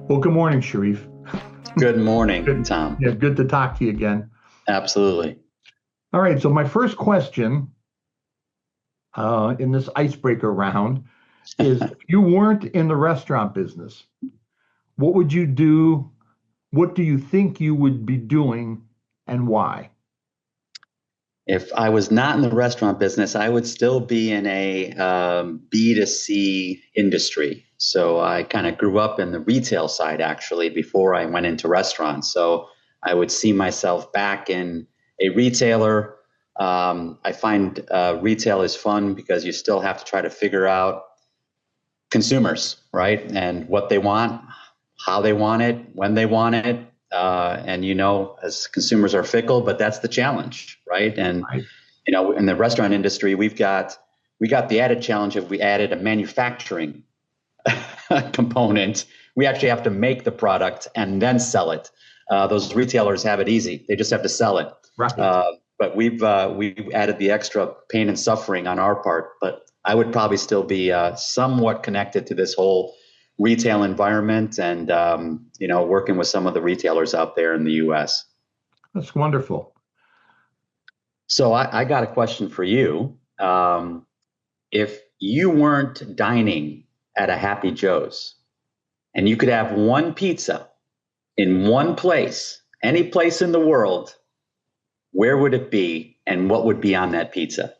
Well, good morning, Sharif. Good morning, Good, Tom. yeah, good to talk to you again. Absolutely. All right, so my first question in this icebreaker round is if you weren't in the restaurant business, what would you do? What do you think you would be doing and why? If I was not in the restaurant business, I would still be in a B2C industry. So I kind of grew up in the retail side actually before I went into restaurants. So I would see myself back in a retailer. I find retail is fun because you still have to try to figure out consumers, right? And what they want, how they want it, when they want it. And as consumers are fickle, but that's the challenge, right? And Right. in the restaurant industry, we got the added challenge of we added a manufacturing component. We actually have to make the product and then sell it. Those retailers have it easy; they just have to sell it. Right. But we've added the extra pain and suffering on our part. But I would probably still be somewhat connected to this whole retail environment, and working with some of the retailers out there in the U.S. That's wonderful. So I got a question for you. If you weren't dining at a Happy Joe's and you could have one pizza in one place, any place in the world, where would it be and what would be on that pizza?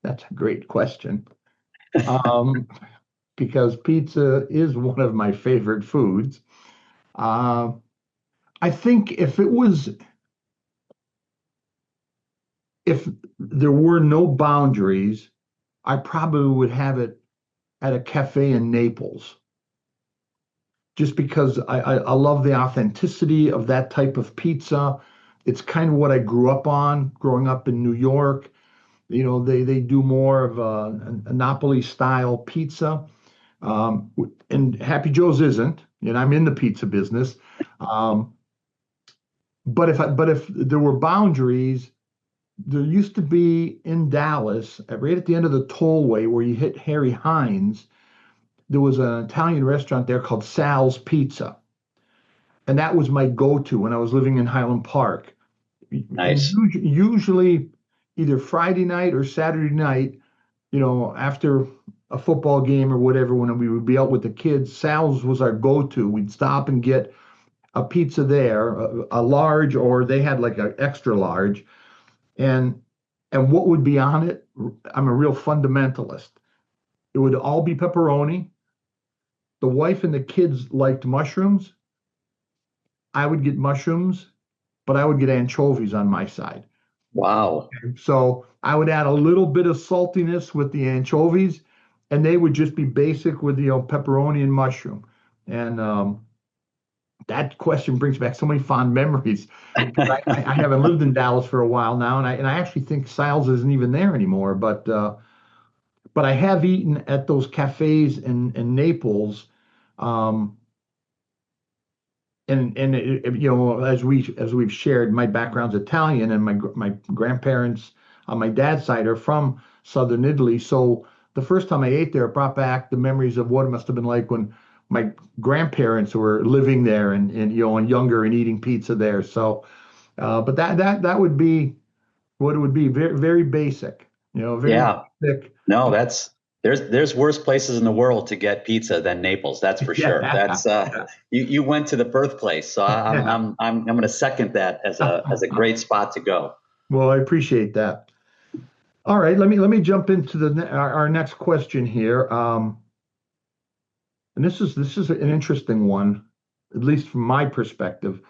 That's a great question. Um, because pizza is one of my favorite foods. Uh, I think if there were no boundaries, I probably would have it at a cafe in Naples, just because I love the authenticity of that type of pizza. It's kind of what I grew up on, growing up in New York. They do more of a Napoli style pizza, and Happy Joe's isn't, and I'm in the pizza business. Um, but if there were boundaries, there used to be in Dallas, right at the end of the tollway where you hit Harry Hines, there was an Italian restaurant there called Sal's Pizza. And that was my go-to when I was living in Highland Park. And Nice. usually either Friday night or Saturday night, after a football game or whatever, when we would be out with the kids, Sal's was our go-to. We'd stop and get a pizza there, a large, or they had like an extra large. And and what would be on it? I'm a real fundamentalist. It would all be pepperoni. The wife and the kids liked mushrooms. I would get mushrooms, but I would get anchovies on my side. Wow. So I would add a little bit of saltiness with the anchovies, and they would just be basic with pepperoni and mushroom. And that question brings back so many fond memories because I haven't lived in Dallas for a while now, and I actually think Sal's isn't even there anymore. But I have eaten at those cafes in Naples. Um, and as we've shared, my background's Italian, and my grandparents on my dad's side are from southern Italy. So the first time I ate there, it brought back the memories of what it must have been like when my grandparents were living there and younger and eating pizza there. So, but that would be what it would be. Very very basic, very Yeah. basic. No, there's worse places in the world to get pizza than Naples. That's for sure. Yeah, That's you went to the birthplace, so yeah. I'm going to second that as a great spot to go. Well, I appreciate that. All right, let me jump into our next question here. And this is an interesting one, at least from my perspective.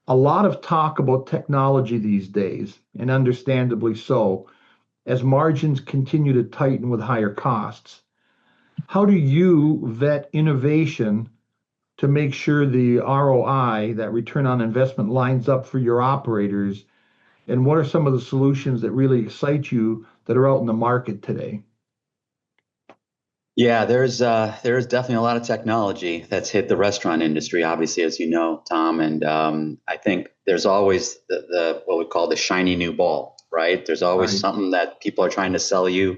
A lot of talk about technology these days, and understandably so, as margins continue to tighten with higher costs. How do you vet innovation to make sure the ROI, that return on investment, lines up for your operators? And what are some of the solutions that really excite you that are out in the market today? Yeah, there's definitely a lot of technology that's hit the restaurant industry, obviously, as you know, Tom. And I think there's always the what we call the shiny new ball, right? There's always Right. something that people are trying to sell you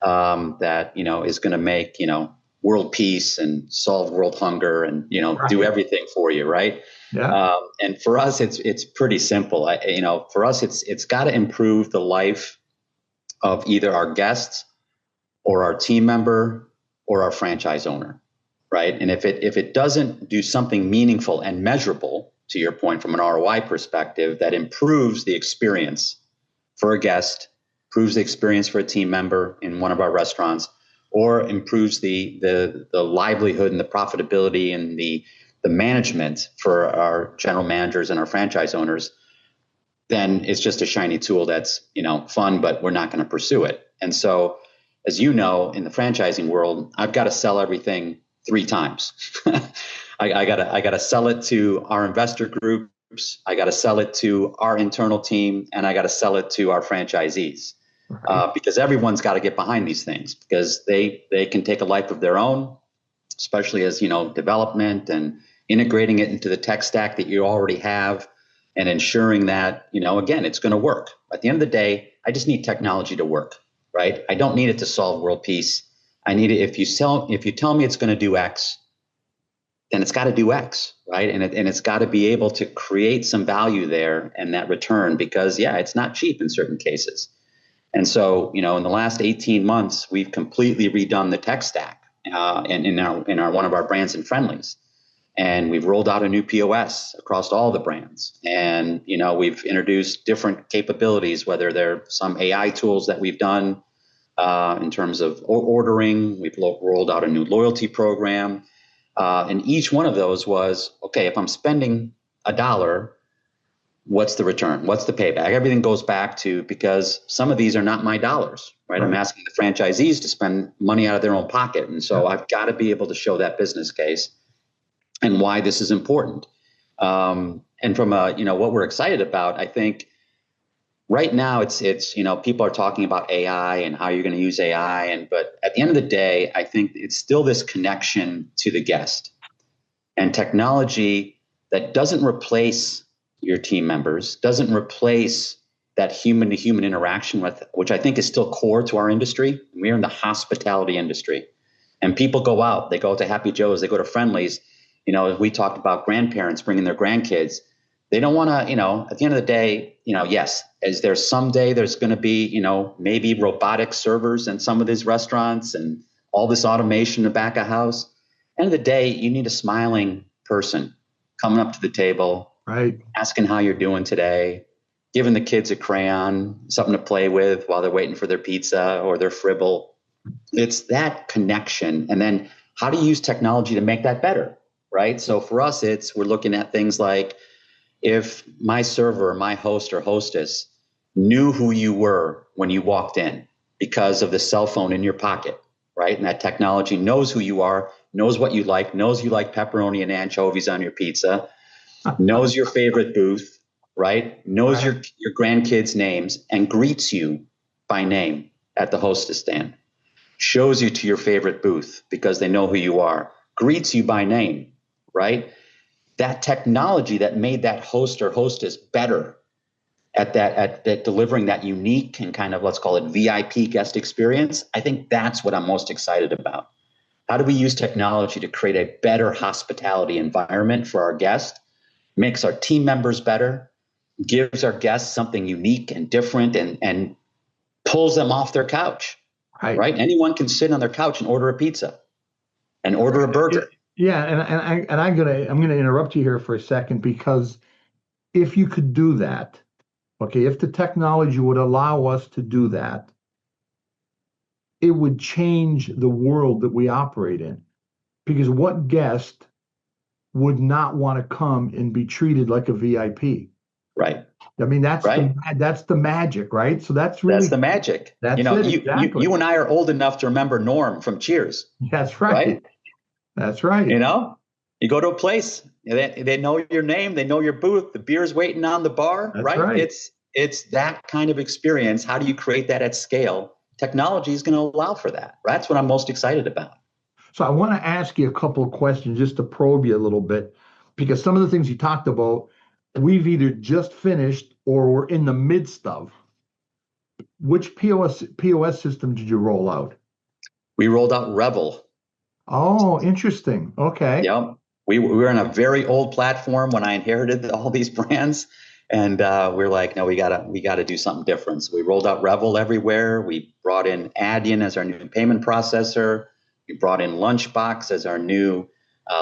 that is going to make world peace and solve world hunger and, do Right. everything for you, right? Yeah. And for us, it's pretty simple. For us, it's got to improve the life of either our guests or our team member or our franchise owner, right? And if it doesn't do something meaningful and measurable, to your point, from an ROI perspective, that improves the experience for a guest, improves the experience for a team member in one of our restaurants, or improves the livelihood and the profitability and the management for our general managers and our franchise owners, then it's just a shiny tool that's, fun, but we're not going to pursue it. And so, as you know, in the franchising world, I've got to sell everything 3 times. I gotta sell it to our investor groups. I got to sell it to our internal team, and I got to sell it to our franchisees, Right. because everyone's got to get behind these things, because they can take a life of their own, especially as, development and integrating it into the tech stack that you already have, and ensuring that, again, it's going to work. At the end of the day, I just need technology to work, right? I don't need it to solve world peace. I need it. If you tell me it's going to do X, then it's got to do X, right? And it's got to be able to create some value there and that return, because yeah, it's not cheap in certain cases. And so, in the last 18 months, we've completely redone the tech stack, and in our one of our brands and friendlies. And we've rolled out a new POS across all the brands. And, we've introduced different capabilities, whether they're some AI tools that we've done in terms of ordering. We've rolled out a new loyalty program. And each one of those was, okay, if I'm spending $1, what's the return? What's the payback? Everything goes back to, because some of these are not my dollars, right? I'm Right. asking the franchisees to spend money out of their own pocket. And so Yeah. I've got to be able to show that business case and why this is important. And from what we're excited about, I think right now it's people are talking about AI and how you're going to use AI, but at the end of the day, I think it's still this connection to the guest, and technology that doesn't replace your team members, doesn't replace that human to human interaction, which I think is still core to our industry. We're in the hospitality industry, and people go out, they go to Happy Joe's, they go to Friendly's. We talked about grandparents bringing their grandkids. They don't want to, at the end of the day, yes, as there's someday there's going to be, maybe robotic servers in some of these restaurants and all this automation in the back of house. End of the day, you need a smiling person coming up to the table, Right. asking how you're doing today, giving the kids a crayon, something to play with while they're waiting for their pizza or their fribble. It's that connection. And then how do you use technology to make that better, right? So for us, we're looking at things like, if my server, my host or hostess knew who you were when you walked in because of the cell phone in your pocket, right? And that technology knows who you are, knows what you like, knows you like pepperoni and anchovies on your pizza, knows your favorite booth, right? Knows Right. your grandkids' names and greets you by name at the hostess stand, shows you to your favorite booth because they know who you are, greets you by name, right? That technology that made that host or hostess better at delivering that unique and kind of, let's call it, VIP guest experience, I think that's what I'm most excited about. How do we use technology to create a better hospitality environment for our guests, makes our team members better, gives our guests something unique and different, and pulls them off their couch, Right. right? Anyone can sit on their couch and order a pizza and order a Yeah. burger. Yeah. And I'm gonna interrupt you here for a second, because if you could do that, okay, if the technology would allow us to do that, it would change the world that we operate in. Because what guest would not want to come and be treated like a VIP? Right, I mean, right. that's the magic, right? So that's That's really, the magic. that's it, You exactly. and I are old enough to remember Norm from Cheers, That's right? right. That's right. You go to a place, they know your name, they know your booth, the beer's waiting on the bar, That's right? right. It's that kind of experience. How do you create that at scale? Technology is going to allow for that. That's what I'm most excited about. So I want to ask you a couple of questions just to probe you a little bit, because some of the things you talked about, we've either just finished or we're in the midst of. Which POS system did you roll out? We rolled out Revel. Oh, interesting. Okay. Yep. We were on a very old platform when I inherited all these brands. And we're like, no, we gotta do something different. So we rolled out Revel everywhere. We brought in Adyen as our new payment processor. We brought in Lunchbox as our new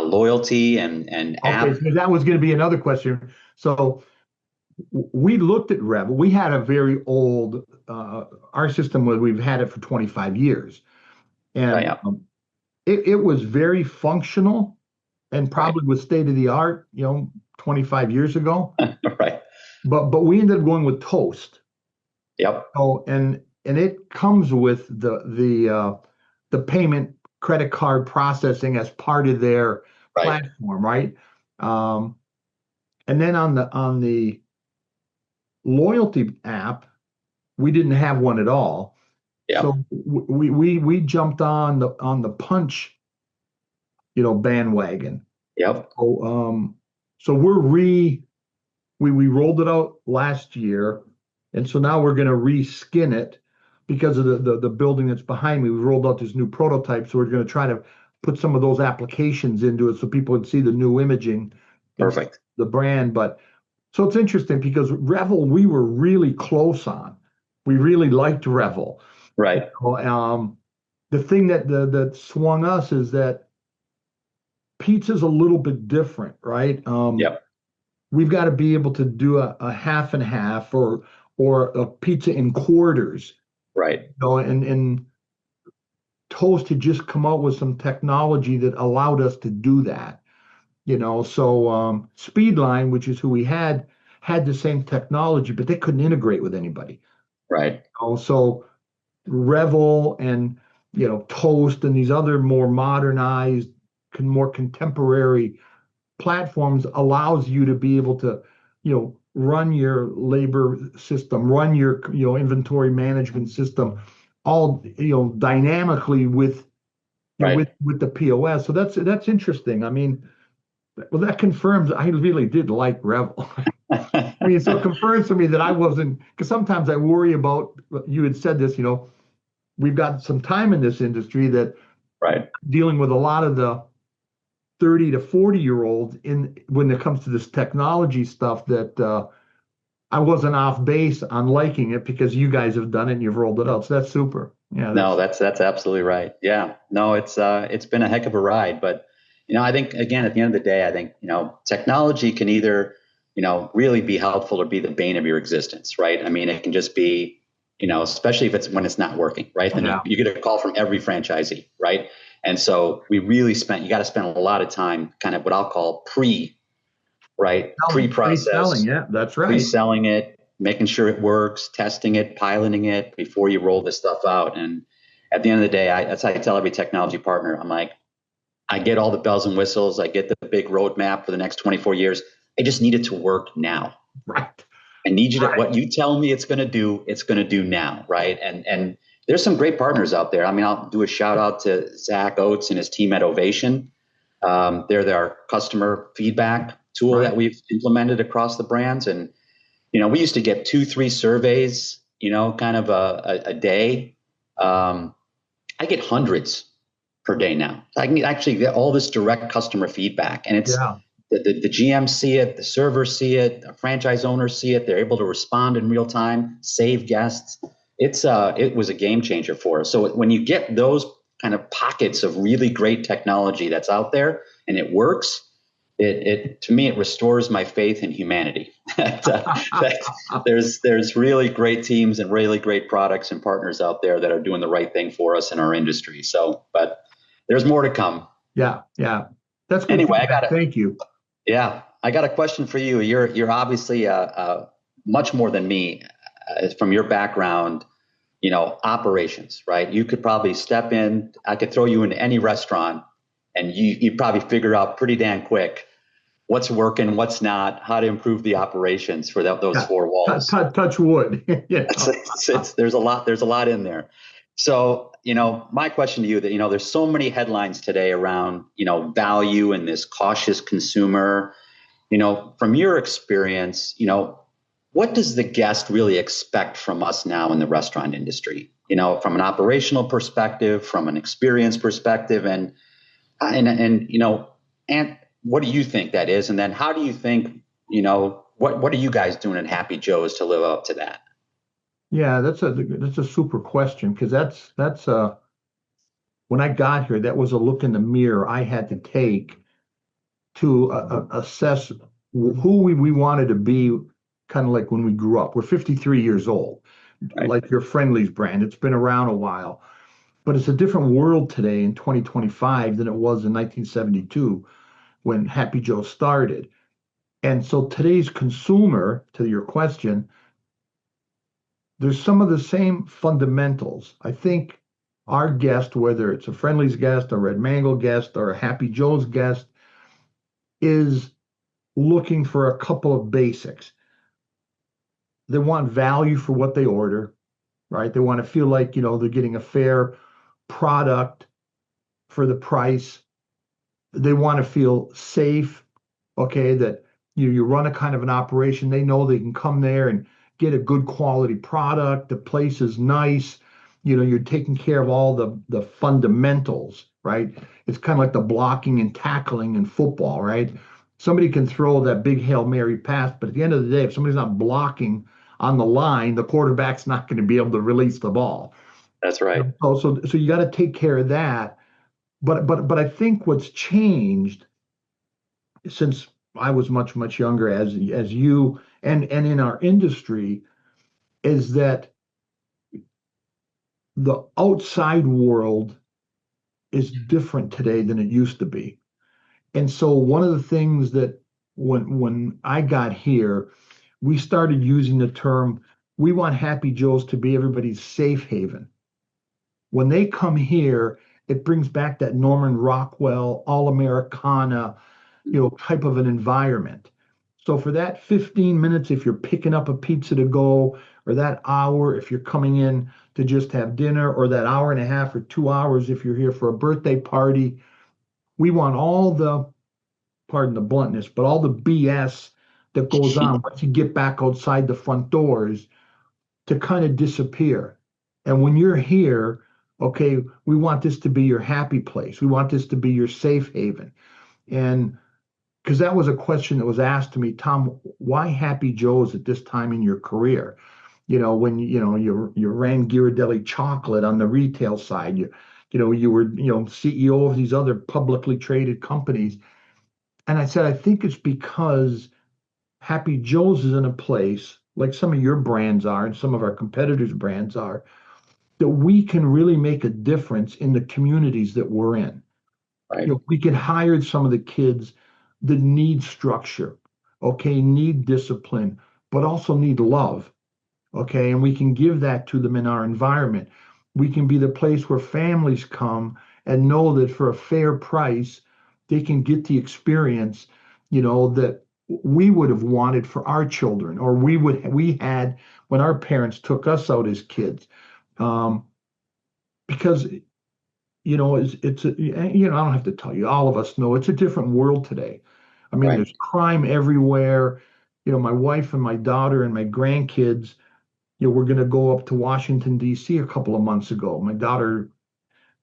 loyalty and Okay, app. so that was going to be another question. So we looked at Revel. We had a very old, our system was, we've had it for 25 years. And Yeah, it was very functional and right, probably was state of the art, 25 years ago. right. But we ended up going with Toast. Yep, Oh, and it comes with the payment credit card processing as part of their right. platform, right? Um, and then on the loyalty app, we didn't have one at all. Yep, So we jumped on the punch, bandwagon. yep. So so we rolled it out last year, and so now we're going to reskin it because of the building that's behind me. We rolled out this new prototype, so we're going to try to put some of those applications into it so people would see the new imaging and Perfect. the brand. But so it's interesting because Revel, we were really close on. We really liked Revel. Right. Well, the thing that swung us is that pizza's a little bit different, right? Yep. We've got to be able to do a half and half or a pizza in quarters. Right. And Toast had just come out with some technology that allowed us to do that. So Speedline, which is who we had the same technology, but they couldn't integrate with anybody. Right. So Revel and Toast and these other more modernized, more contemporary platforms allows you to be able to, run your labor system, run your, inventory management system, all, dynamically with, Right. with the POS. So that's interesting. I mean, well, that confirms I really did like Revel. I mean, so it confirms to me that I wasn't, because sometimes I worry about, you had said this, we've got some time in this industry that Right. dealing with a lot of the 30 to 40-year-olds in when it comes to this technology stuff that I wasn't off base on liking it because you guys have done it and you've rolled it out. So that's super. Yeah, No, that's that's absolutely right. Yeah. No, it's been a heck of a ride, but I think again at the end of the day, I think, technology can either, really be helpful or be the bane of your existence, right? I mean, it can just be, especially if it's when it's not working, right? Then yeah. you get a call from every franchisee, right? And so you got to spend a lot of time kind of what I'll call right? Pre-selling, Pre-process, yeah, that's right. pre-selling it, making sure it works, testing it, piloting it before you roll this stuff out. And at the end of the day, that's how I tell every technology partner. I'm like, I get all the bells and whistles. I get the big roadmap for the next 24 years. I just need it to work now. Right. I need you to, Right. what you tell me it's going to do now. Right. And there's some great partners out there. I mean, I'll do a shout out to Zach Oates and his team at Ovation. They're their customer feedback tool Right. that we've implemented across the brands. And we used to get 2-3 surveys, kind of a day. I get hundreds per day now. I can actually get all this direct customer feedback, and it's Yeah. the GMs see it, the servers see it, the franchise owners see it. They're able to respond in real time, save guests. It was a game changer for us. So when you get those kind of pockets of really great technology that's out there and it works, it to me it restores my faith in humanity. that there's really great teams and really great products and partners out there that are doing the right thing for us in our industry. So, but there's more to come. Yeah. Yeah. That's good Anyway, feedback. Thank you. I got a question for you. You're obviously much more than me from your background. Operations, right? You could probably step in. I could throw you into any restaurant, and you probably figure out pretty damn quick what's working, what's not, how to improve the operations for those Yeah. four walls. Touch wood. Yeah. There's a lot in there. So, my question to you that, there's so many headlines today around, value and this cautious consumer, from your experience, what does the guest really expect from us now in the restaurant industry? From an operational perspective, from an experience perspective, and And and what do you think that is? And then how do you think, what are you guys doing at Happy Joe's to live up to that? Yeah, that's a super question because that's when I got here, that was a look in the mirror I had to take to assess who we wanted to be, kind of like when we grew up. We're 53 years old, Right. like your Friendly's brand. It's been around a while, but it's a different world today in 2025 than it was in 1972 when Happy Joe started. And so today's consumer, to your question, there's some of the same fundamentals. I think our guest, whether it's a Friendly's guest, a Red Mango guest, or a Happy Joe's guest, is looking for a couple of basics. They want value for what they order, right? They want to feel like, they're getting a fair product for the price. They want to feel safe, okay, that you run a kind of an operation. They know they can come there and get a good quality product. The place is nice. You're taking care of all the fundamentals, right? It's kind of like the blocking and tackling in football, right? Somebody can throw that big Hail Mary pass, but at the end of the day, if somebody's not blocking on the line, the quarterback's not going to be able to release the ball. That's right. So you got to take care of that. But I think what's changed since I was much younger, as you and in our industry, is that the outside world is different today than it used to be. And so one of the things that when I got here, we started using the term, we want Happy Joe's to be everybody's safe haven. When they come here, it brings back that Norman Rockwell, all Americana, type of an environment. So for that 15 minutes, if you're picking up a pizza to go, or that hour if you're coming in to just have dinner, or that hour and a half or 2 hours if you're here for a birthday party, we want all the, pardon the bluntness, but all the BS that goes on once you get back outside the front doors to kind of disappear. And when you're here, okay, we want this to be your happy place. We want this to be your safe haven. And because that was a question that was asked to me, Tom, why Happy Joe's at this time in your career? When you ran Ghirardelli chocolate on the retail side, you were CEO of these other publicly traded companies. And I said, I think it's because Happy Joe's is in a place like some of your brands are and some of our competitors' brands are, that we can really make a difference in the communities that we're in. Right. We can hire some of the kids that need structure, okay, need discipline, but also need love, okay, and we can give that to them in our environment. We can be the place where families come and know that for a fair price, they can get the experience, that we would have wanted for our children, or we had when our parents took us out as kids. Because I don't have to tell you, all of us know it's a different world today. I mean, Right. there's crime everywhere. My wife and my daughter and my grandkids, we're going to go up to Washington, D.C. a couple of months ago. My daughter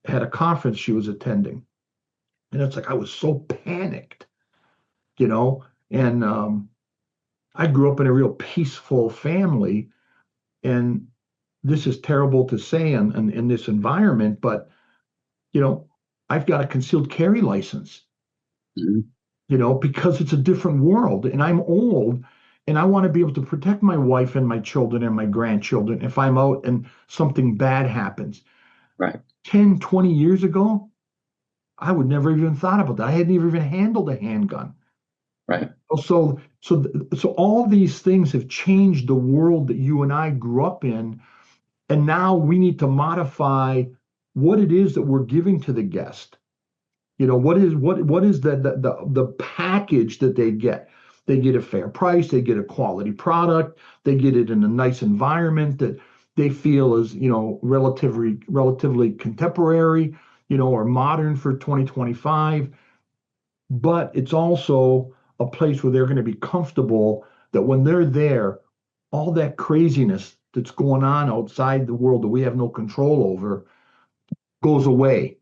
had a conference she was attending. And it's like I was so panicked, you know, and I grew up in a real peaceful family. And this is terrible to say in this environment, but, you know, I've got a concealed carry license, Mhm. because it's a different world and I'm old and I want to be able to protect my wife and my children and my grandchildren if I'm out and something bad happens. Right. 10, 20 years ago, I would never even thought about that. I hadn't even handled a handgun. Right. So all these things have changed the world that you and I grew up in. And now we need to modify what it is that we're giving to the guest. What is the package that they get? They get a fair price, they get a quality product, they get it in a nice environment that they feel is, relatively contemporary, or modern for 2025. But it's also a place where they're going to be comfortable that when they're there, all that craziness that's going on outside the world that we have no control over goes away.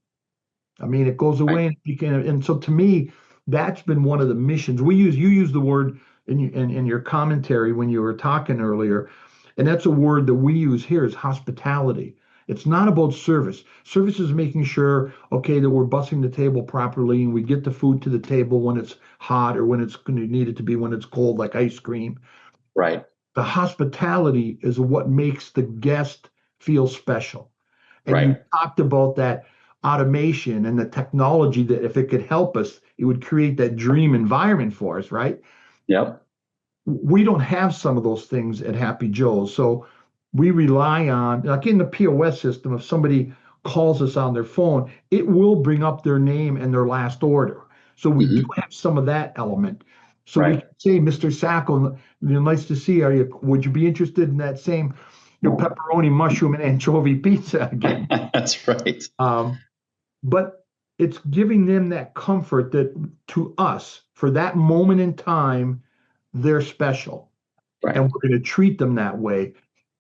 I mean, it goes Right. away, and you can, and so to me, that's been one of the missions we use. You use the word in your commentary when you were talking earlier, and that's a word that we use here is hospitality. It's not about service. Service is making sure, okay, that we're bussing the table properly and we get the food to the table when it's hot or when it's going to need it to be when it's cold, like ice cream. Right. The hospitality is what makes the guest feel special. And you Right. talked about that automation and the technology that if it could help us, it would create that dream environment for us, right? Yep. We don't have some of those things at Happy Joe's. So we rely on, like in the POS system, if somebody calls us on their phone, it will bring up their name and their last order. So we do Hmm. have some of that element. So we Right. can say, Mr. Sacco, nice to see you. Would you be interested in that same, pepperoni, mushroom, and anchovy pizza again? That's right. Um, but it's giving them that comfort that to us, for that moment in time, they're special and Right. we're going to treat them that way.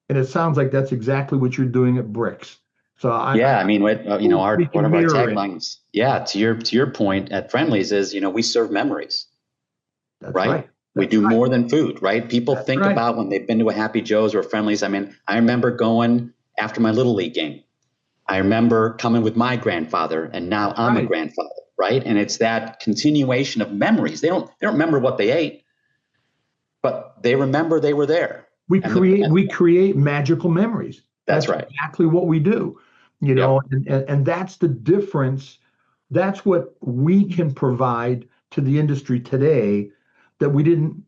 And it sounds like that's exactly what you're doing at BRIX. So I Yeah. I mean, we one can of our mirror it. taglines, yeah, to your point at Friendlies is, we serve memories, That's right? right. We That's do right. more than food, right? People That's think right. about when they've been to a Happy Joe's or Friendlies. I mean, I remember going after my Little League game. I remember coming with my grandfather, and now That's I'm a right. grandfather, right? And it's that continuation of memories. They don't remember what they ate, but they remember they were there. And We create magical memories. that's That's right. exactly what we do. Yep. And that's the difference. That's what we can provide to the industry today that we didn't,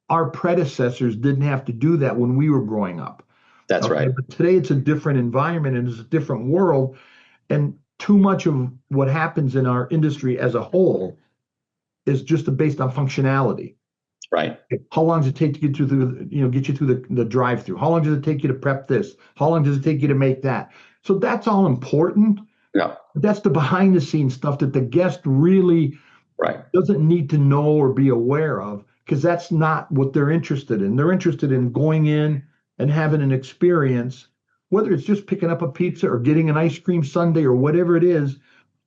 our predecessors didn't have to do that when we were growing up. That's Okay, right. but today it's a different environment and it's a different world. And too much of what happens in our industry as a whole is just based on functionality. Right. How long does it take to get through get you through the drive-through? How long does it take you to prep this? How long does it take you to make that? So that's all important. Yeah. That's the behind the scenes stuff that the guest really Right. doesn't need to know or be aware of because that's not what they're interested in. They're interested in going in and having an experience, whether it's just picking up a pizza or getting an ice cream sundae or whatever it is,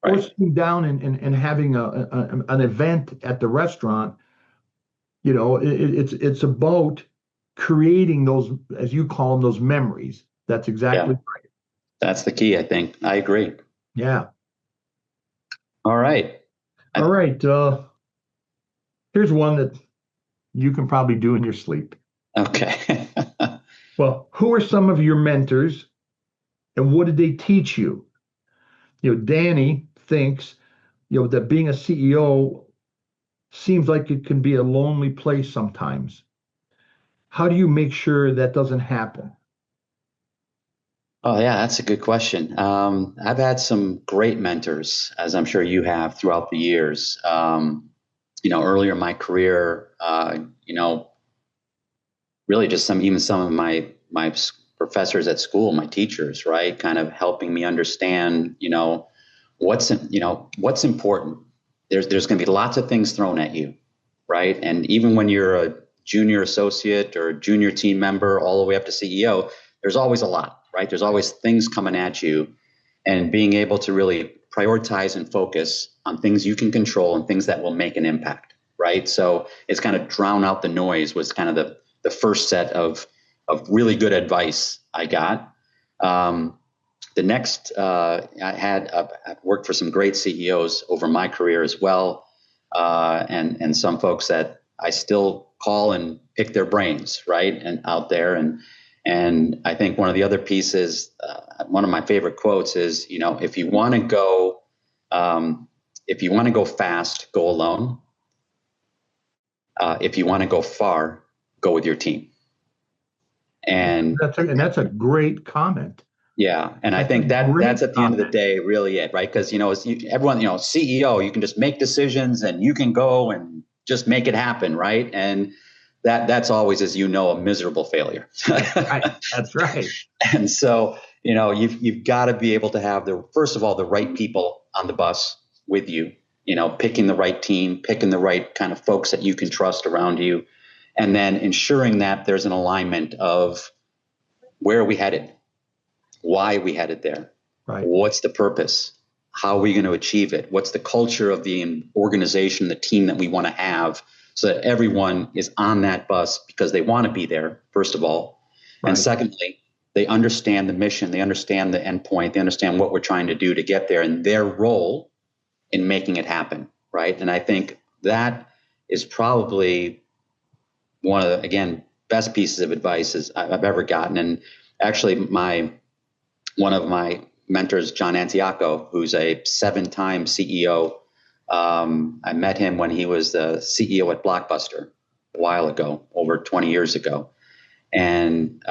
or Right. sitting down and having an event at the restaurant. It's about creating those, as you call them, those memories. That's Yeah. exactly right. That's the key, I think. I agree. Yeah. All right. All I, right. Here's one that you can probably do in your sleep. okay. Well, who are some of your mentors and what did they teach you? Danny thinks, that being a CEO seems like it can be a lonely place sometimes. How do you make sure that doesn't happen? Oh, yeah, that's a good question. I've had some great mentors, as I'm sure you have throughout the years. Earlier in my career, really just even some of my professors at school, my teachers, right, kind of helping me understand, what's important. There's going to be lots of things thrown at you, right? And even when you're a junior associate or a junior team member, all the way up to CEO, there's always a lot, right? There's always things coming at you, and being able to really prioritize and focus on things you can control and things that will make an impact, right? So it's kind of drown out the noise was kind of the first set of really good advice I got. The next, I've worked for some great CEOs over my career as well, and some folks that I still call and pick their brains, right, and out there. And I think one of the other pieces, one of my favorite quotes is, if you want to go, if you want to go fast, go alone. If you want to go far, go with your team. And That's a great comment. yeah, and I That's a think that's great at the end of the comment. day really it, right? Because everyone, CEO, you can just make decisions and you can go and just make it happen, right? And that's always, as a miserable failure. Right. That's right. And so, you've got to be able to have first of all, the right people on the bus with you, picking the right team, picking the right kind of folks that you can trust around you, and then ensuring that there's an alignment of where are we headed, why are we headed there, Right. what's the purpose, how are we going to achieve it? What's the culture of the organization, the team that we want to have, so that everyone is on that bus because they want to be there, first of all. And Right. secondly, they understand the mission, they understand the endpoint, they understand what we're trying to do to get there and their role in making it happen, right? And I think that is probably one of the, again, best pieces of advice I've ever gotten. And actually, one of my mentors, John Antioco, who's a 7-time CEO. I met him when he was the CEO at Blockbuster a while ago, over 20 years ago, and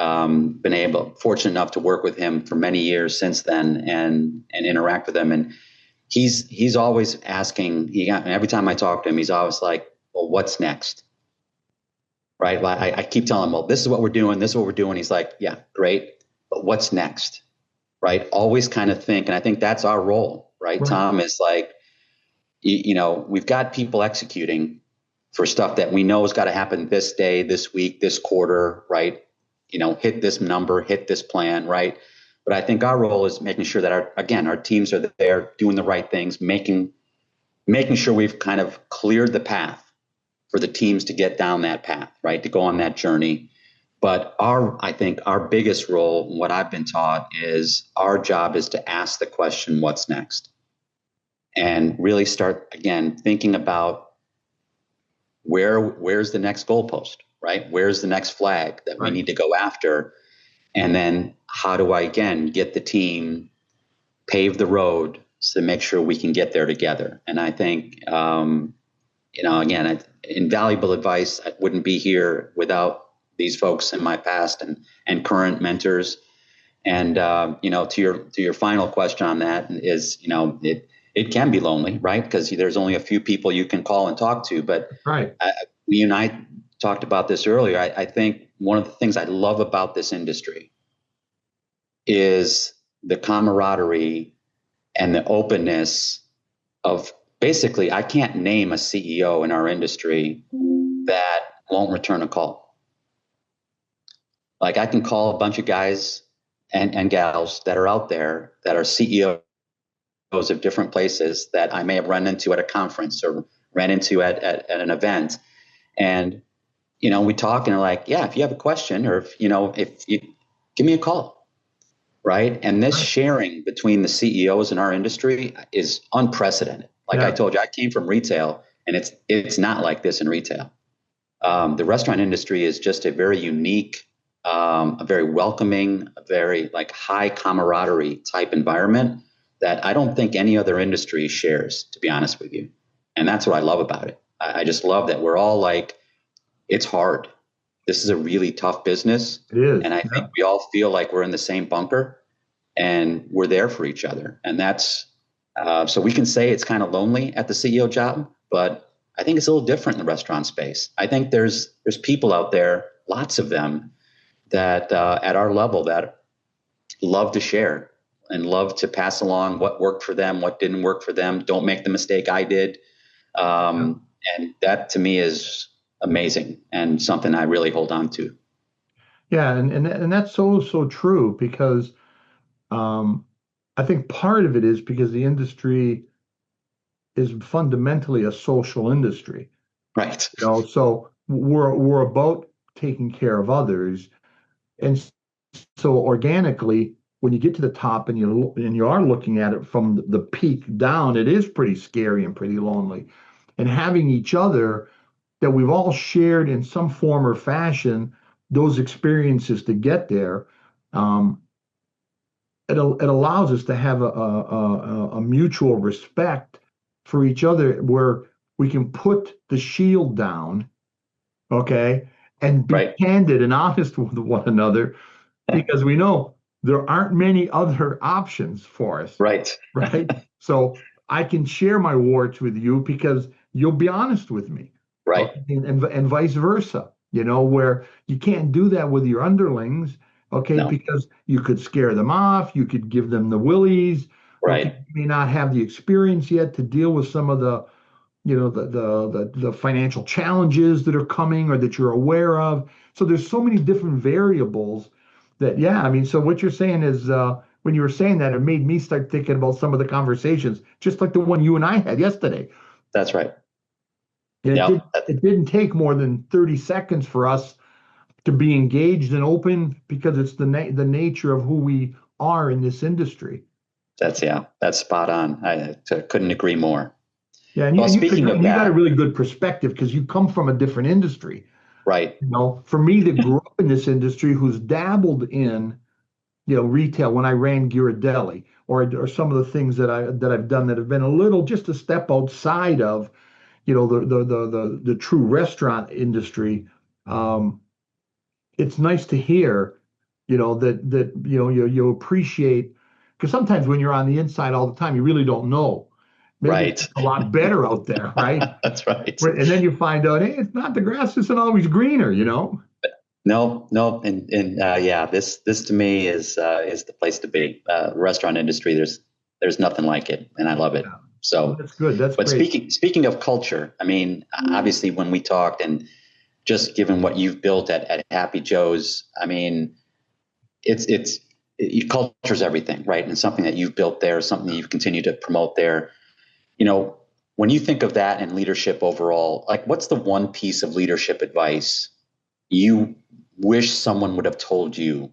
fortunate enough to work with him for many years since then, and interact with him. And he's always asking. Every time I talk to him, he's always like, "Well, what's next?" Right? I keep telling him, "Well, this is what we're doing. This is what we're doing." He's like, "Yeah, great, but what's next?" Right? Always kind of think, and I think that's our role, right? Right. Tom is like, we've got people executing for stuff that we know has got to happen this day, this week, this quarter, right? Hit this number, hit this plan, right? But I think our role is making sure that our teams are there doing the right things, making sure we've kind of cleared the path for the teams to get down that path, right? To go on that journey. But I think our biggest role, what I've been taught, is our job is to ask the question, what's next? And really start, again, thinking about where's the next goalpost, right? Where's the next flag that we Right. need to go after? And then how do I, again, get the team, pave the road to make sure we can get there together? And I think, again, invaluable advice. I wouldn't be here without these folks in my past and current mentors. And to your final question on that is, it can be lonely, right? Because there's only a few people you can call and talk to. But Right. you and I talked about this earlier. I think one of the things I love about this industry is the camaraderie and the openness of, basically, I can't name a CEO in our industry that won't return a call. Like, I can call a bunch of guys and gals that are out there that are CEOs of different places that I may have run into at a conference or ran into at an event. And, we talk and like, yeah, if you have a question or if you give me a call. Right. And this Right. sharing between the CEOs in our industry is unprecedented. Like I Yeah. told you, I came from retail, and it's not like this in retail. The restaurant industry is just a very unique, a very welcoming, a very like high camaraderie type environment that I don't think any other industry shares, to be honest with you. And that's what I love about it. I just love that we're all like, it's hard. This is a really tough business. It is. And I Yeah. think we all feel like we're in the same bunker and we're there for each other. And that's, so we can say it's kind of lonely at the CEO job, but I think it's a little different in the restaurant space. I think there's people out there, lots of them, that at our level that love to share and love to pass along what worked for them, what didn't work for them. Don't make the mistake I did. Yeah. And that to me is amazing and something I really hold on to. Yeah, and that's so true because um, I think part of it is because the industry is fundamentally a social industry. Right. So we're about taking care of others, and so organically, when you get to the top and you are looking at it from the peak down, it is pretty scary and pretty lonely. And having each other that we've all shared in some form or fashion those experiences to get there, um, it allows us to have a mutual respect for each other where we can put the shield down, okay, and be Right. candid and honest with one another because we know there aren't many other options for us, Right. right? So I can share my warts with you because you'll be honest with me, Right. okay? And vice versa, where you can't do that with your underlings, okay? No. Because you could scare them off, you could give them the willies, okay? Right. You may not have the experience yet to deal with some of the the financial challenges that are coming or that you're aware of. So there's so many different variables that, yeah, I mean, so what you're saying is when you were saying that, it made me start thinking about some of the conversations, just like the one you and I had yesterday. That's right. And Yeah. it didn't take more than 30 seconds for us to be engaged and open because it's the nature of who we are in this industry. That's spot on. I couldn't agree more. Yeah, Well, speaking of you got a that, really good perspective because you come from a different industry. right, You know, for me that grew up in this industry, who's dabbled in, retail when I ran Ghirardelli, or some of the things that I've done that have been a little just a step outside of, the true restaurant industry. Um, it's nice to hear, you appreciate, because sometimes when you're on the inside all the time, you really don't know. Maybe it's right. a lot better out there, right? That's right. And then you find out, hey, it's not, the grass isn't always greener. No, no, and yeah, this to me is the place to be. Restaurant industry, there's nothing like it, and I love it. Yeah. Well, So, that's good. That's but great. speaking of culture, I mean, obviously when we talked, and just given what you've built at Happy Joe's, I mean, culture's everything, right? And something that you've built there, something that you've continued to promote there. You know, when you think of that and leadership overall, like what's the one piece of leadership advice you wish someone would have told you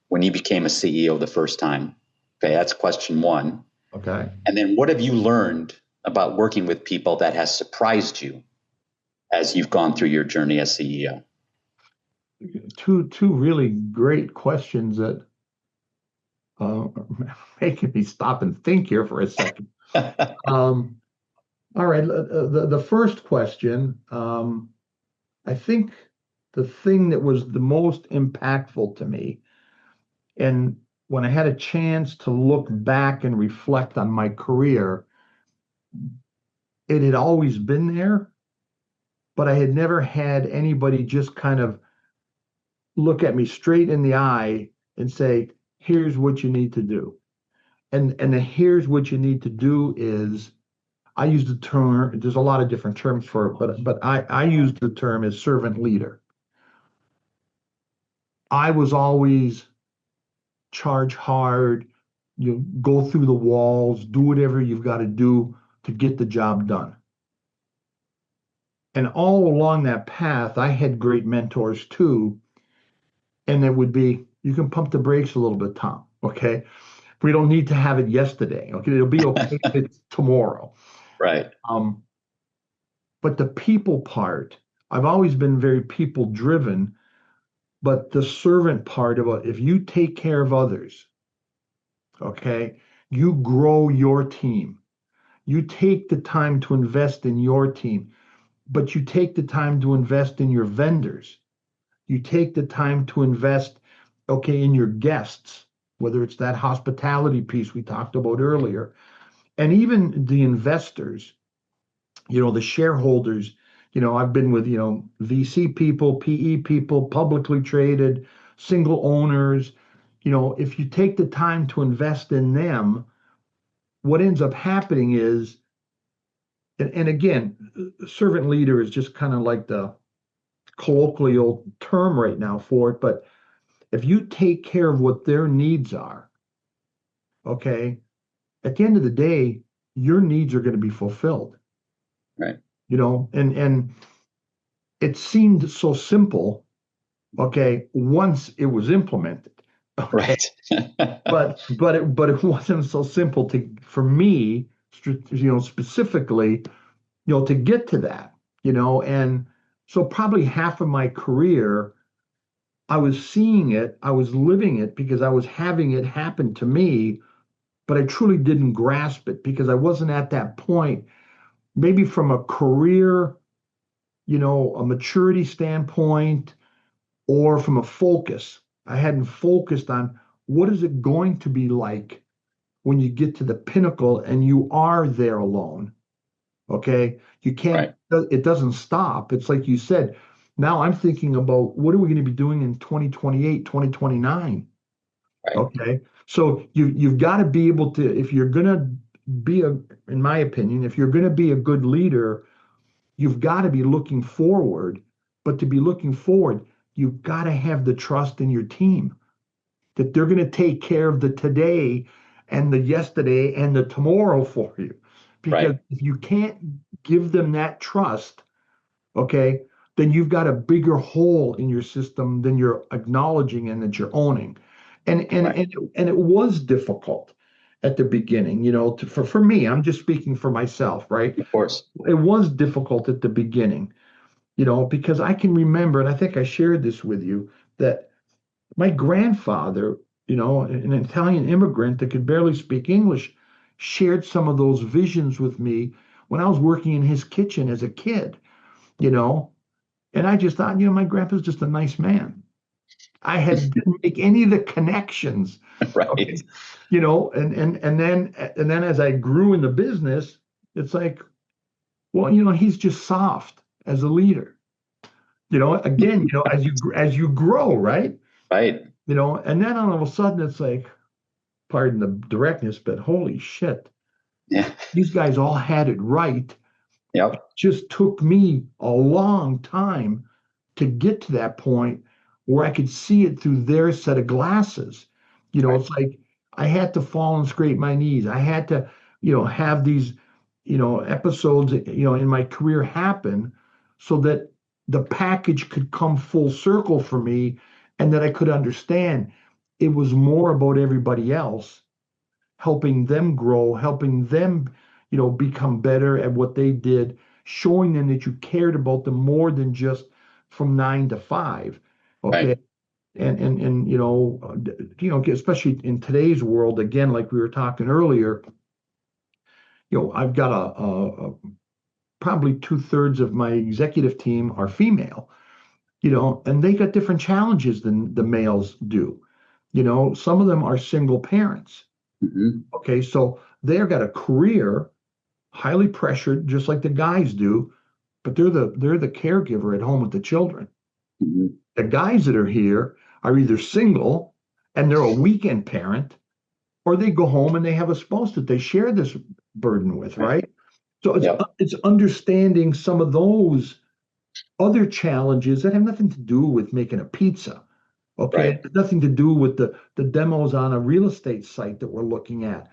when you became a CEO the first time? Okay, that's question one. Okay. And then what have you learned about working with people that has surprised you as you've gone through your journey as CEO? Two really great questions that are making me stop and think here for a second. Um, all right. The first question, I think the thing that was the most impactful to me, and when I had a chance to look back and reflect on my career, it had always been there, but I had never had anybody just kind of look at me straight in the eye and say, here's what you need to do. And the here's what you need to do is, I use the term, there's a lot of different terms for it, but I use the term as servant leader. I was always charge hard, you go through the walls, do whatever you've got to do to get the job done. And all along that path, I had great mentors too. And it would be, you can pump the brakes a little bit, Tom. Okay. We don't need to have it yesterday. Okay. It'll be okay if it's tomorrow. Right. Um, but the people part, I've always been very people driven, but the servant part about if you take care of others, okay, you grow your team. You take the time to invest in your team, but you take the time to invest in your vendors. You take the time to invest, okay, in your guests, whether it's that hospitality piece we talked about earlier, and even the investors, the shareholders. I've been with, VC people, PE people, publicly traded, single owners. If you take the time to invest in them, what ends up happening is, and again, servant leader is just kind of like the colloquial term right now for it, but if you take care of what their needs are, okay, at the end of the day, your needs are going to be fulfilled. Right. And it seemed so simple, okay, once it was implemented. Okay. Right. But it wasn't so simple for me, specifically, to get to that, and so probably half of my career I was seeing it, I was living it because I was having it happen to me, but I truly didn't grasp it because I wasn't at that point, maybe from a career, a maturity standpoint, or from a focus. I hadn't focused on what is it going to be like when you get to the pinnacle and you are there alone. Okay. You can't, Right. it doesn't stop. It's like you said, now I'm thinking about what are we going to be doing in 2028, 2029. Right. Okay. So you've got to be able to, if you're going to be in my opinion, if you're going to be a good leader, you've got to be looking forward. But to be looking forward, you've got to have the trust in your team. that they're going to take care of the today and the yesterday and the tomorrow for you. Because Right. if you can't give them that trust, okay, then you've got a bigger hole in your system than you're acknowledging and that you're owning. Right. And it was difficult at the beginning, for me, I'm just speaking for myself, right? Of course. It was difficult at the beginning, because I can remember, and I think I shared this with you, that my grandfather, an Italian immigrant that could barely speak English, shared some of those visions with me when I was working in his kitchen as a kid, you know, and I just thought, my grandpa's just a nice man. I didn't make any of the connections. Right. Okay. And then as I grew in the business, it's like, well, he's just soft as a leader. Again, as you grow, right? Right. And then all of a sudden it's like, pardon the directness, but holy shit, Yeah. these guys all had it right. Yep. Just took me a long time to get to that point where I could see it through their set of glasses. Right. It's like I had to fall and scrape my knees. I had to, have these, episodes, in my career happen so that the package could come full circle for me and that I could understand it was more about everybody else, helping them grow, helping them, become better at what they did, showing them that you cared about them more than just from 9 to 5. Okay. Right. And especially in today's world, again, like we were talking earlier, I've got probably 2/3 of my executive team are female, and they got different challenges than the males do. Some of them are single parents. Hmm. Okay, so they've got a career, highly pressured, just like the guys do, but they're the caregiver at home with the children. Hmm. The guys that are here are either single and they're a weekend parent, or they go home and they have a spouse that they share this burden with, Right. right? So it's Yep. it's understanding some of those other challenges that have nothing to do with making a pizza. Okay, Right. it has nothing to do with the demos on a real estate site that we're looking at,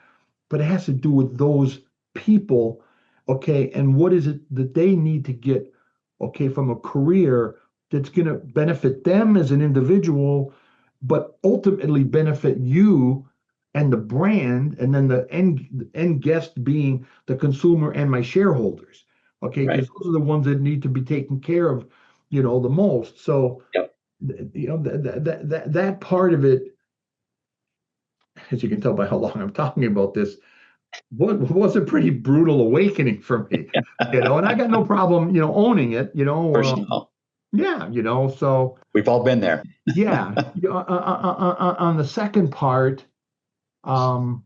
but it has to do with those people, okay, and what is it that they need to get, okay, from a career that's going to benefit them as an individual, but ultimately benefit you and the brand, and then the end guest being the consumer and my shareholders, okay, Right. because those are the ones that need to be taken care of, the most. So, Yep. that part of it, as you can tell by how long I'm talking about this, was a pretty brutal awakening for me, and I got no problem, owning it, Personal. yeah, so We've all been there. yeah, on the second part, um,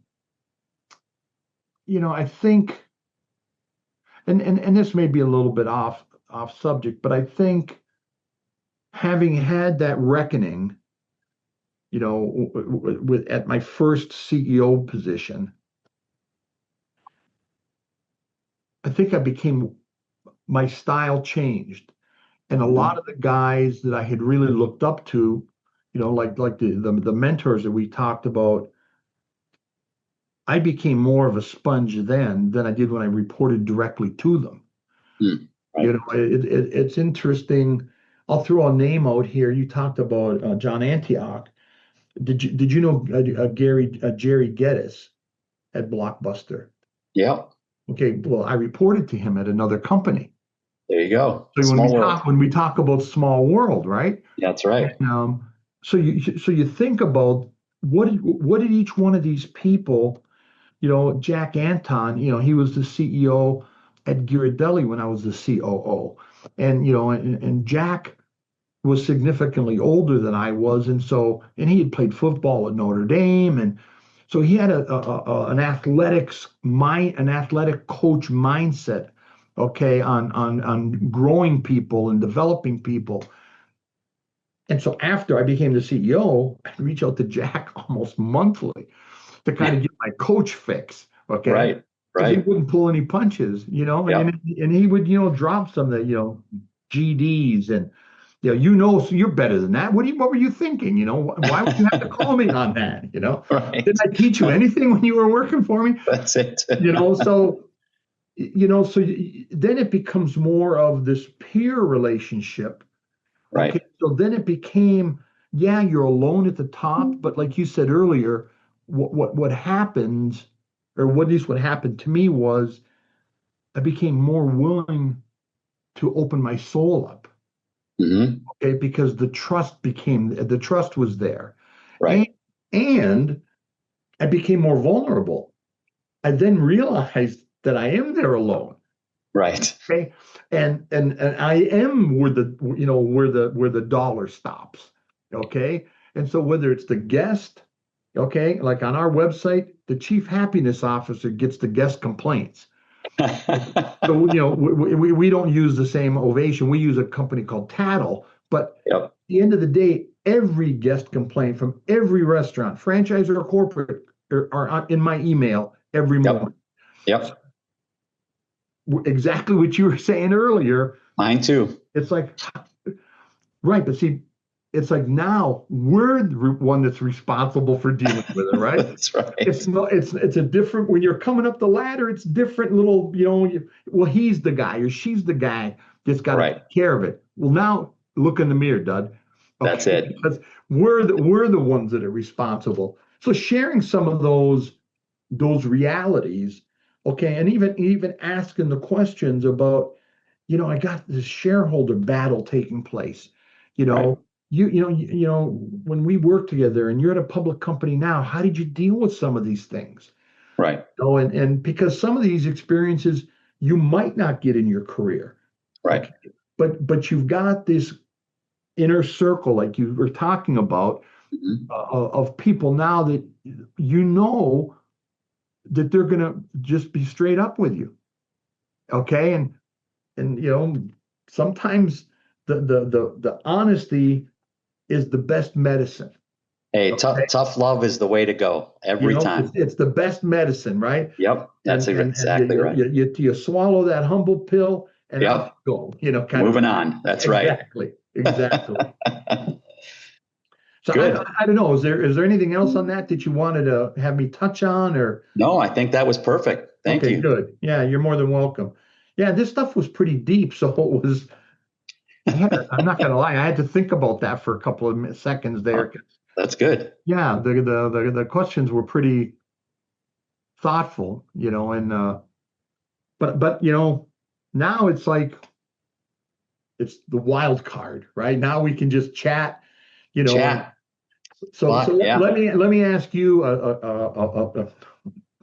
I think, and this may be a little bit off subject, but I think having had that reckoning, with at my first CEO position, I think my style changed. And a lot Hmm. of the guys that I had really looked up to, like the mentors that we talked about, I became more of a sponge then than I did when I reported directly to them. Mm. Right. It's interesting. I'll throw a name out here. You talked about John Antioch. Did you know Jerry Geddes at Blockbuster? Yep. Okay, well, I reported to him at another company. There you go. So when we Small talk world. when we talk about small world, right? That's right. And, so you think about what did each one of these people, Jack Anton, he was the CEO at Ghirardelli when I was the COO, and Jack was significantly older than I was, and he had played football at Notre Dame, and so he had an athletic coach mindset, okay, on growing people and developing people. And so after I became the CEO, I'd reach out to Jack almost monthly to kind of get my coach fix, okay? Right. Because he Right. wouldn't pull any punches, and Yep. and he would, drop some of the, GDs, So you're better than that. What were you thinking? Why would you have to call me on that? Right. Didn't I teach you anything when you were working for me? That's it. So then it becomes more of this peer relationship. Okay, Right. so then it became, yeah, you're alone at the top, but like you said earlier, what happened, or what at least what happened to me was I became more willing to open my soul up. Hmm. Okay, because the trust was there. And, Right. and I became more vulnerable. I then realized that I am there alone. Right. Okay. And I am where the dollar stops. Okay. And so whether it's the guest, okay, like on our website, the chief happiness officer gets the guest complaints. So we don't use the same Ovation. We use a company called Tattle. But at Yep. the end of the day, every guest complaint from every restaurant, franchise or corporate, are in my email every Yep. morning. Yep. Exactly what you were saying earlier. Mine too. It's like, right, but see, it's like now we're the one that's responsible for dealing with it, right? That's right. It's not, it's a different, when you're coming up the ladder, it's different little, well, he's the guy or she's the guy that's got to Right. take care of it. Well, now look in the mirror, Dud. That's Okay, it. because we're the ones that are responsible. So sharing some of those realities, okay, and even asking the questions about, I got this shareholder battle taking place. You Right. know, when we work together and you're at a public company now, how did you deal with some of these things? Right. And because some of these experiences you might not get in your career. Right. Okay. But you've got this inner circle, like you were talking about, Hmm. of people now that you know that they're gonna just be straight up with you. Okay. And sometimes the honesty is the best medicine. Hey, Okay, tough love is the way to go every it's time. it's the best medicine, right? Yep. That's And exactly right. you swallow that humble pill and out Yep. you go, kind of. Moving on. That's right. Exactly. So I, Good. I don't know. Is there anything else on that you wanted to have me touch on, or? No, I think that was perfect. Thank Okay, you. good. Yeah, you're more than welcome. Yeah, this stuff was pretty deep, so it was. I'm not gonna lie, I had to think about that for a couple of seconds there. Oh, that's good. Yeah, the questions were pretty thoughtful, and but now it's like it's the wild card, right? Now we can just chat, and Chat. so But yeah. let me ask you a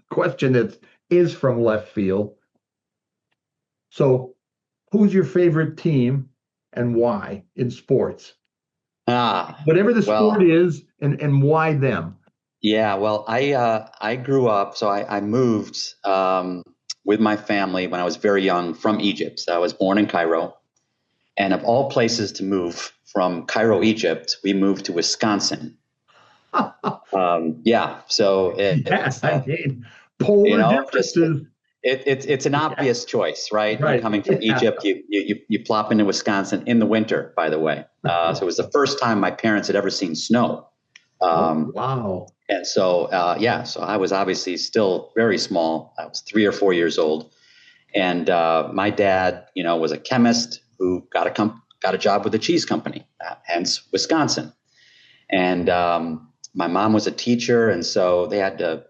question that is from left field. So, who's your favorite team and why in sports? Ah, Whatever the sport well, is, and why them? yeah, well, I grew up, so I moved with my family when I was very young from Egypt. So I was born in Cairo, and of all places to move from Cairo, Egypt, we moved to Wisconsin. Yeah, so Yeah, it's I mean, polar just differences. it's an Yeah, obvious choice, right? You right. coming from Yeah. Egypt, you plop into Wisconsin in the winter, by the way. So it was the first time my parents had ever seen snow. Oh, Um, wow. and so, yeah, so I was obviously still very small. I was 3 or 4 years old, and my dad, was a chemist who got a job with a cheese company, hence Wisconsin. And my mom was a teacher, and so they had to.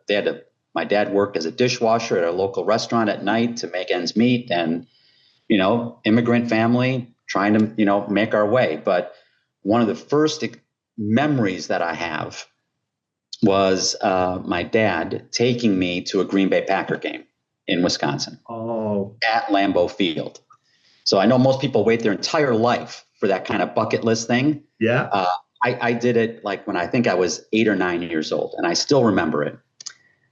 My dad worked as a dishwasher at a local restaurant at night to make ends meet, and immigrant family trying to make our way. But one of the first memories that I have was my dad taking me to a Green Bay Packer game in Wisconsin Oh, at Lambeau Field. So I know most people wait their entire life for that kind of bucket list thing. yeah. Uh, I did it like when I think I was 8 or 9 years old, and I still remember it.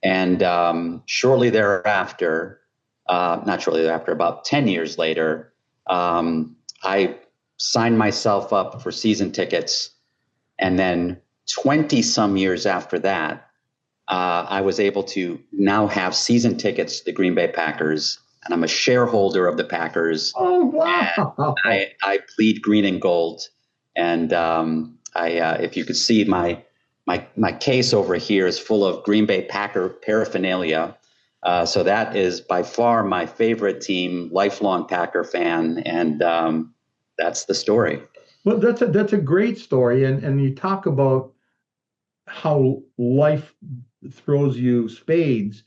And shortly thereafter, not shortly thereafter, about 10 years later, I signed myself up for season tickets. And then 20 some years after that, I was able to now have season tickets to the Green Bay Packers, and I'm a shareholder of the Packers. Oh, And wow. I plead green and gold. And if you could see my case over here is full of Green Bay Packer paraphernalia. So that is by far my favorite team, lifelong Packer fan, and that's the story. Well, that's a great story, and you talk about how life throws you spades.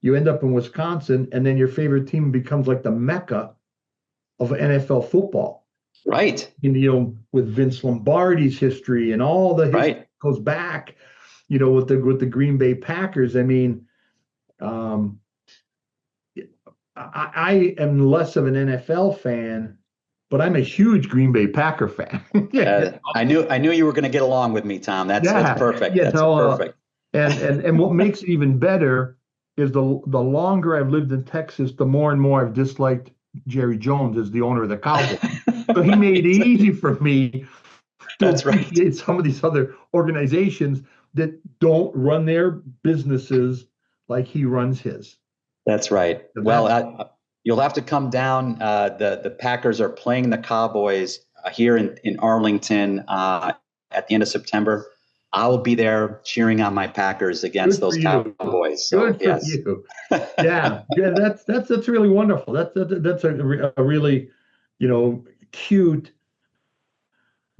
You end up in Wisconsin, and then your favorite team becomes like the mecca of NFL football. Right. With Vince Lombardi's history and all the history goes back, with the Green Bay Packers. I mean, I am less of an NFL fan, but I'm a huge Green Bay Packer fan. I knew you were going to get along with me, Tom. That's perfect. That's perfect. And what makes it even better is the longer I've lived in Texas, the more and more I've disliked Jerry Jones as the owner of the Cowboys. So he made it easy for me to appreciate some of these other organizations that don't run their businesses like he runs his. That's right. Well, you'll have to come down. The Packers are playing the Cowboys here in Arlington at the end of September. I will be there cheering on my Packers against those Cowboys. So, Good for you. Yeah, that's really wonderful. That's a really, cute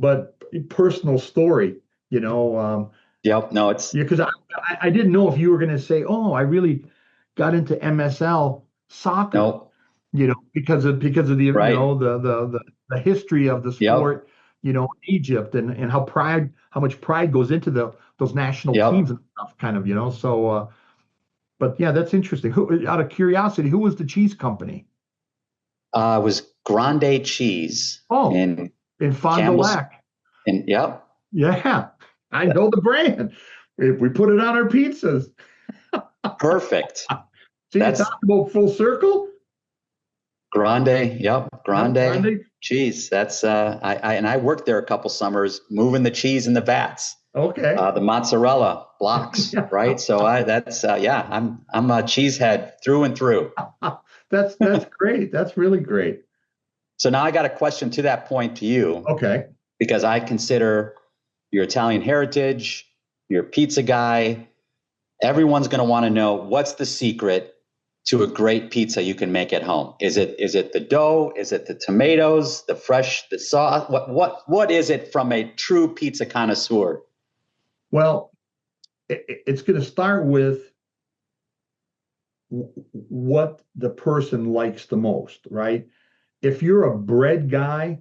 but personal story. Yep. No, it's because I didn't know if you were going to say, oh, I really got into MSL soccer. No. Because of the the history of the sport. Egypt and how much pride goes into those national teams and stuff, kind of. So, but yeah, that's interesting. Out of curiosity, who was the cheese company? It was Grande Cheese. Oh, in Fond du Lac. Yeah, I know the brand. If we put it on our pizzas. Perfect. See, you talk about full circle. Grande cheese. That's I worked there a couple summers moving the cheese in the vats. Okay. The mozzarella blocks, right? So I'm a cheesehead through and through. That's great. That's really great. So now I got a question to that point to you. Okay. Because I consider your Italian heritage, you're a pizza guy. Everyone's going to want to know, what's the secret to a great pizza you can make at home? Is it the dough? Is it the tomatoes, the sauce? What is it from a true pizza connoisseur? Well, it's going to start with what the person likes the most, right? If you're a bread guy,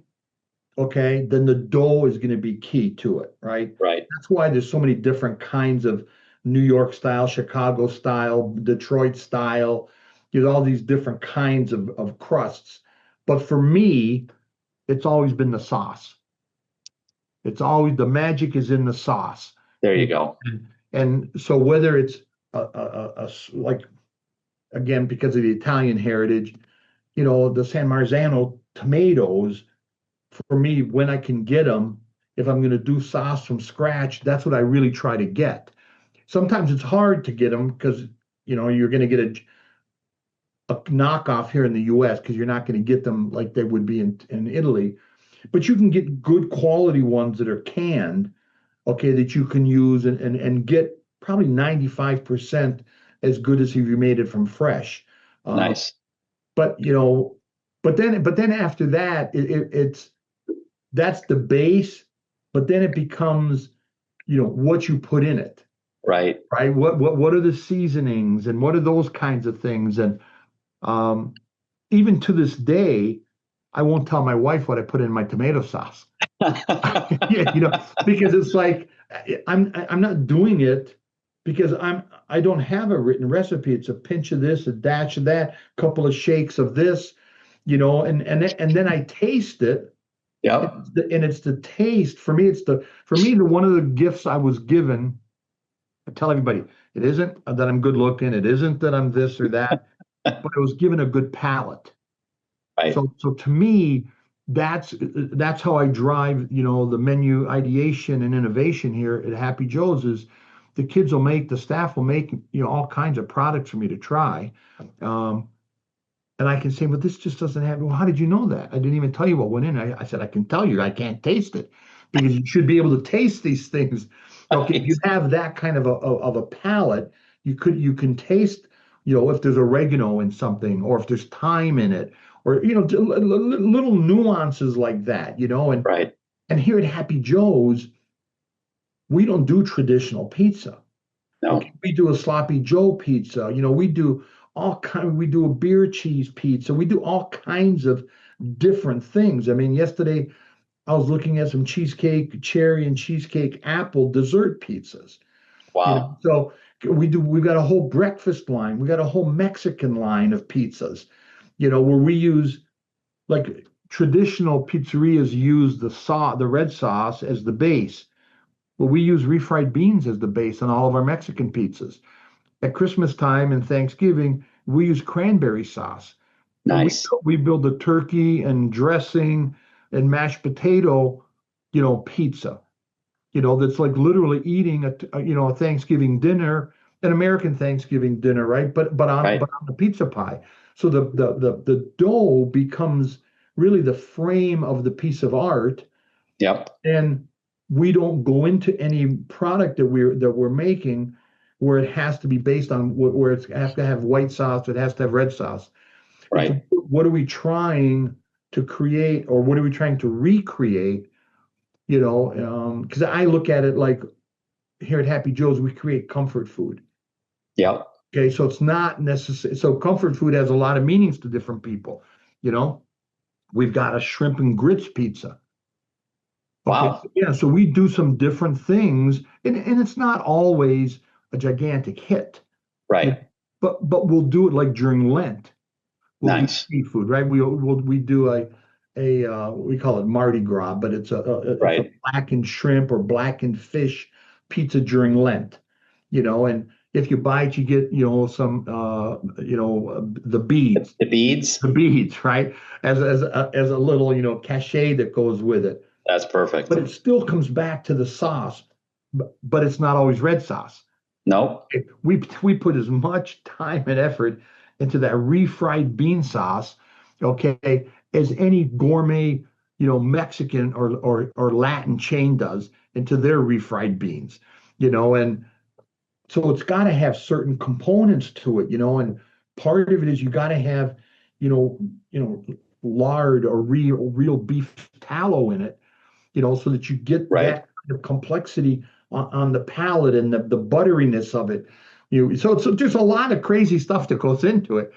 okay, then the dough is going to be key to it, right? Right. That's why there's so many different kinds of New York style, Chicago style, Detroit style. There's all these different kinds of crusts. But for me, it's always been the sauce. It's always the magic is in the sauce. There you go. And so whether it's like, again, because of the Italian heritage, the San Marzano tomatoes, for me, when I can get them, if I'm going to do sauce from scratch, that's what I really try to get. Sometimes it's hard to get them because, you're going to get a knockoff here in the U.S. because you're not going to get them like they would be in Italy. But you can get good quality ones that are canned, okay, that you can use and get probably 95% as good as if you made it from fresh. Nice. But then after that, it's that's the base. But then it becomes, what you put in it. Right. Right. What are the seasonings and what are those kinds of things? And even to this day, I won't tell my wife what I put in my tomato sauce. Because it's like I'm not doing it because I don't have a written recipe. It's a pinch of this, a dash of that, a couple of shakes of this, and then I taste it. Yeah. And it's the taste. For me, the one of the gifts I was given. I tell everybody, it isn't that I'm good looking, it isn't that I'm this or that, but I was given a good palate. Right. So to me, that's how I drive, the menu ideation and innovation here at Happy Joe's. Is the staff will make, all kinds of products for me to try. And I can say, but this just doesn't have, well, how did you know that? I didn't even tell you what went in. I said, I can tell you, I can't taste it. because you should be able to taste these things. Okay, if you Right. have that kind of a palate, you can taste, if there's oregano in something, or if there's thyme in it, or little nuances like that, Right. and here at Happy Joe's, we don't do traditional pizza. Okay, No. we do a sloppy Joe pizza. We do a beer cheese pizza. We do all kinds of different things. I mean, yesterday I was looking at some cheesecake, cherry and cheesecake apple dessert pizzas. Wow. So we've got a whole breakfast line. We got a whole Mexican line of pizzas, where we use, like, traditional pizzerias use the red sauce as the base. Well, we use refried beans as the base on all of our Mexican pizzas. At Christmas time and Thanksgiving, we use cranberry sauce. And Nice. we build a turkey and dressing and mashed potato, pizza, that's like literally eating a Thanksgiving dinner, an American Thanksgiving dinner, right? But on Right. but on the pizza pie. So the dough becomes really the frame of the piece of art, Yep. and we don't go into any product that we're making where it has to be based on where it has to have white sauce, it has to have red sauce. It's Right. what are we trying to create, or what are we trying to recreate? Because I look at it like, here at Happy Joe's, we create comfort food. Yep. Okay, so it's not necessary. So comfort food has a lot of meanings to different people. You know, we've got a shrimp and grits pizza. Okay, Wow. yeah, so we do some different things, and it's not always a gigantic hit. You know, Right. but we'll do it like during Lent. We'll do Nice. seafood, right? We do a we call it Mardi Gras, but it's a Right. blackened shrimp or blackened fish pizza during Lent. And if you buy it, you get some the beads, The beads. right? As a little cachet that goes with it. That's perfect. But it still comes back to the sauce, but it's not always red sauce. Nope. We put as much time and effort into that refried bean sauce, okay, as any gourmet, Mexican or Latin chain does into their refried beans, and so it's got to have certain components to it, and part of it is you got to have, you know, lard or real beef tallow in it, so that you get Right. that kind of complexity on the palate and the butteriness of it. So there's a lot of crazy stuff that goes into it.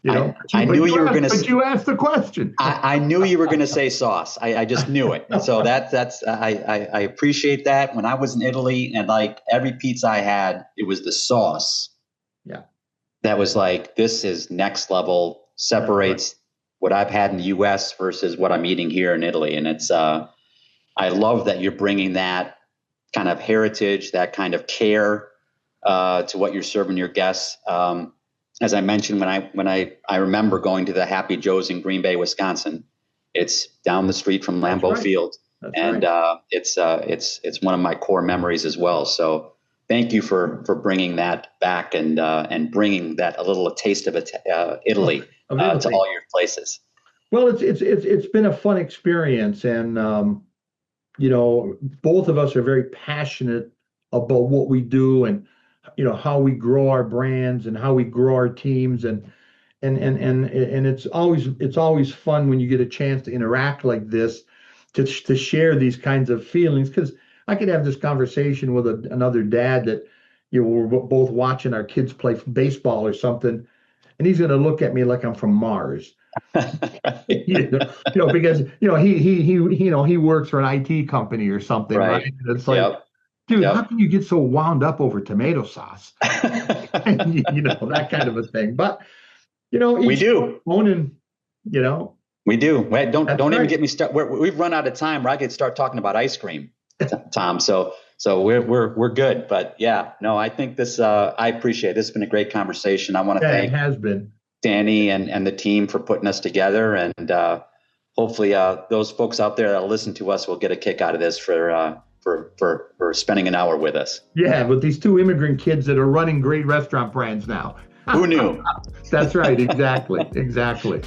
I knew you were going But to. you asked the question. I knew you were going to say sauce. I just knew it. So I appreciate that. When I was in Italy, and like every pizza I had, it was the sauce Yeah, that was like, this is next level. that's right. Separates what I've had in the U.S. versus what I'm eating here in Italy, and it's. I love that you're bringing that kind of heritage, that kind of care to what you're serving your guests. As I mentioned, when I remember going to the Happy Joe's in Green Bay, Wisconsin. It's down the street from That's Lambeau right. Field, That's and right. it's one of my core memories as well. So thank you for bringing that back and bringing that a little taste of Italy Of to Italy. all your places. Well, it's been a fun experience, and both of us are very passionate about what we do, and how we grow our brands and how we grow our teams, and it's always fun when you get a chance to interact like this, to share these kinds of feelings, because I could have this conversation with another dad that we're both watching our kids play baseball or something, and he's going to look at me like I'm from Mars. Because he works for an IT company or something, right? Right. And it's like, Yep. dude, how Yep. can you get so wound up over tomato sauce? That kind of a thing. But We each do. own, and you know, We do. Wait, don't that's don't even right. get me started. We've run out of time where I could start talking about ice cream, Tom. So we're good. But yeah, no, I think this. I appreciate it. This has been a great conversation. I want to Yeah, it thank has been. Danny and the team for putting us together, and hopefully those folks out there that listen to us will get a kick out of this for spending an hour with us. Yeah, with these two immigrant kids that are running great restaurant brands now. Who knew? That's right. Exactly. Exactly.